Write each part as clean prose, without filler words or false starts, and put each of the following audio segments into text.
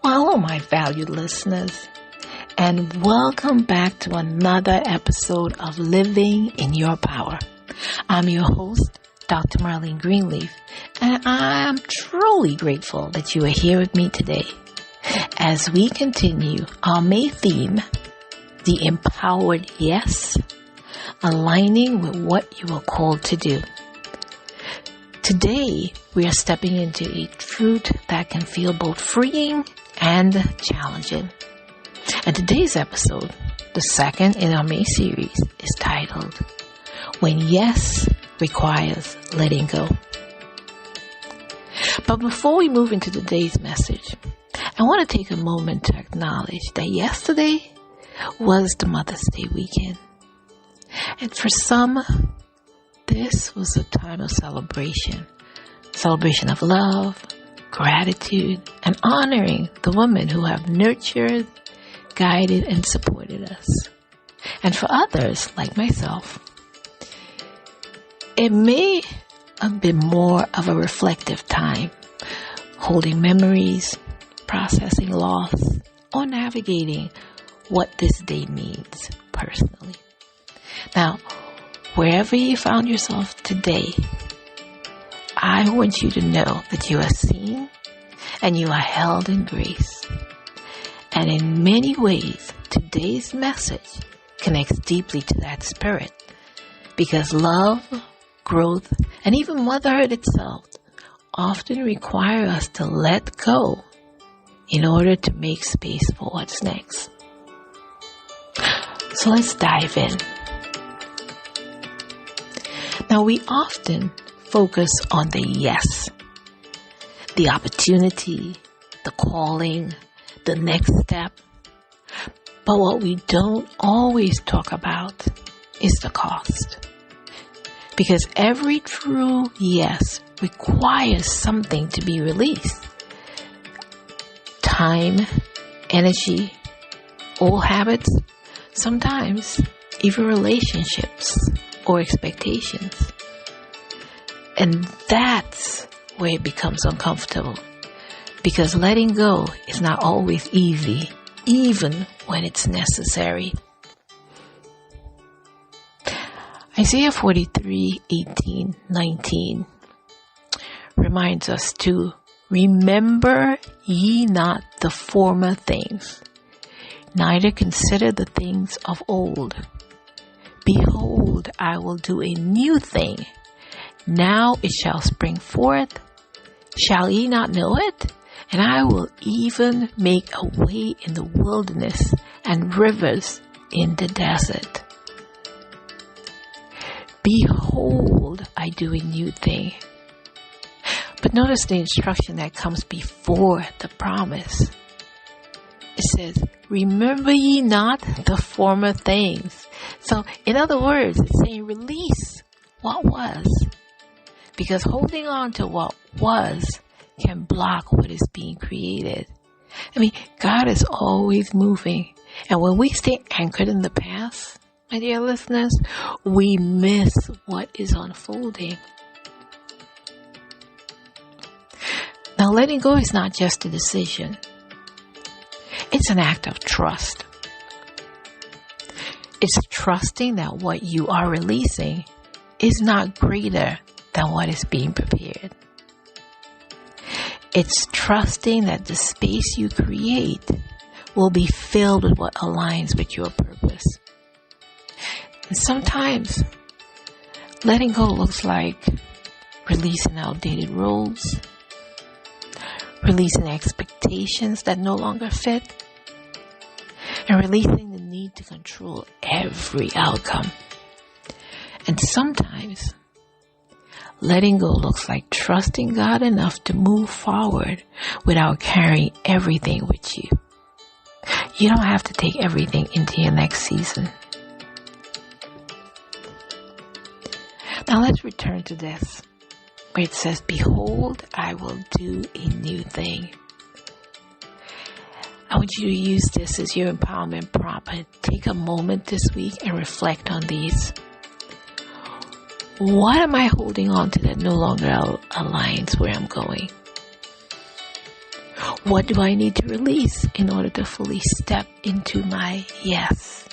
Well, hello, my valued listeners, and welcome back to another episode of Living in Your Power. I'm your host, Dr. Marlene Greenleaf, and I'm truly grateful that you are here with me today as we continue our May theme, The Empowered Yes, aligning with what you are called to do. Today, we are stepping into a truth that can feel both freeing and challenging. And today's episode, the second in our May series, is titled, When Yes Requires Letting Go. But before we move into today's message, I want to take a moment to acknowledge that yesterday was the Mother's Day weekend. And for some, this was a time of celebration of love, gratitude, and honoring the women who have nurtured, guided, and supported us. And for others, like myself, it may have been more of a reflective time, holding memories, processing loss, or navigating what this day means personally. Now, wherever you found yourself today, I want you to know that you are seen and you are held in grace. And in many ways, today's message connects deeply to that spirit because love, growth, and even motherhood itself often require us to let go in order to make space for what's next. So let's dive in. Now, we often focus on the yes, the opportunity, the calling, the next step. But what we don't always talk about is the cost. Because every true yes requires something to be released. Time, energy, old habits, sometimes even relationships or expectations. And that's where it becomes uncomfortable. Because letting go is not always easy, even when it's necessary. Isaiah 43:18-19 reminds us to remember ye not the former things, neither consider the things of old. Behold, I will do a new thing. Now it shall spring forth. Shall ye not know it? And I will even make a way in the wilderness and rivers in the desert. Behold, I do a new thing. But notice the instruction that comes before the promise. It says, remember ye not the former things. So, in other words, it's saying release what was. Because holding on to what was can block what is being created. I mean, God is always moving. And when we stay anchored in the past, my dear listeners, we miss what is unfolding. Now, letting go is not just a decision. It's an act of trust. It's trusting that what you are releasing is not greater than what is being prepared. It's trusting that the space you create will be filled with what aligns with your purpose. And sometimes letting go looks like releasing outdated roles, releasing expectations that no longer fit, and releasing the need to control every outcome. And sometimes letting go looks like trusting God enough to move forward without carrying everything with you. You don't have to take everything into your next season. Now let's return to this, where it says, behold, I will do a new thing. I want you to use this as your empowerment prompt. Take a moment this week and reflect on these. What am I holding on to that no longer aligns where I'm going? What do I need to release in order to fully step into my yes?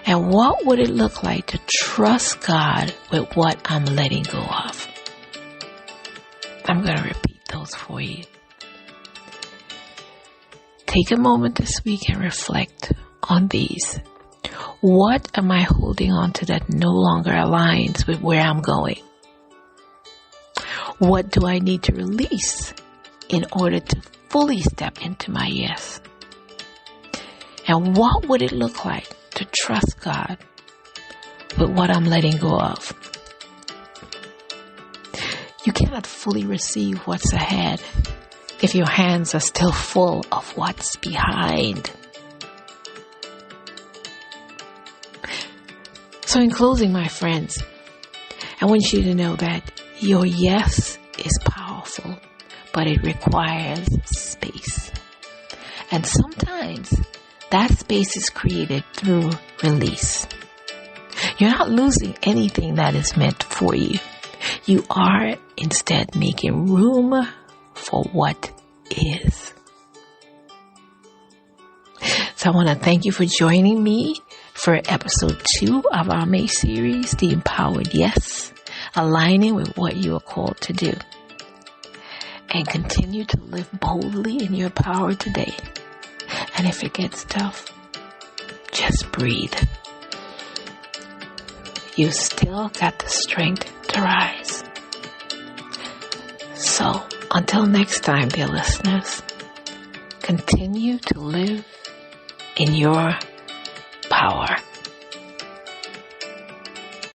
And what would it look like to trust God with what I'm letting go of? I'm going to repeat those for you. Take a moment this week and reflect on these. What am I holding on to that no longer aligns with where I'm going? What do I need to release in order to fully step into my yes? And what would it look like to trust God with what I'm letting go of? You cannot fully receive what's ahead if your hands are still full of what's behind. So in closing, my friends, I want you to know that your yes is powerful, but it requires space. And sometimes that space is created through release. You're not losing anything that is meant for you. You are instead making room for what is. So I want to thank you for joining me for episode 2 of our May series, The Empowered Yes, aligning with what you are called to do. And continue to live boldly in your power today. And if it gets tough, just breathe. You still got the strength to rise. So, until next time, dear listeners, continue to live in your power.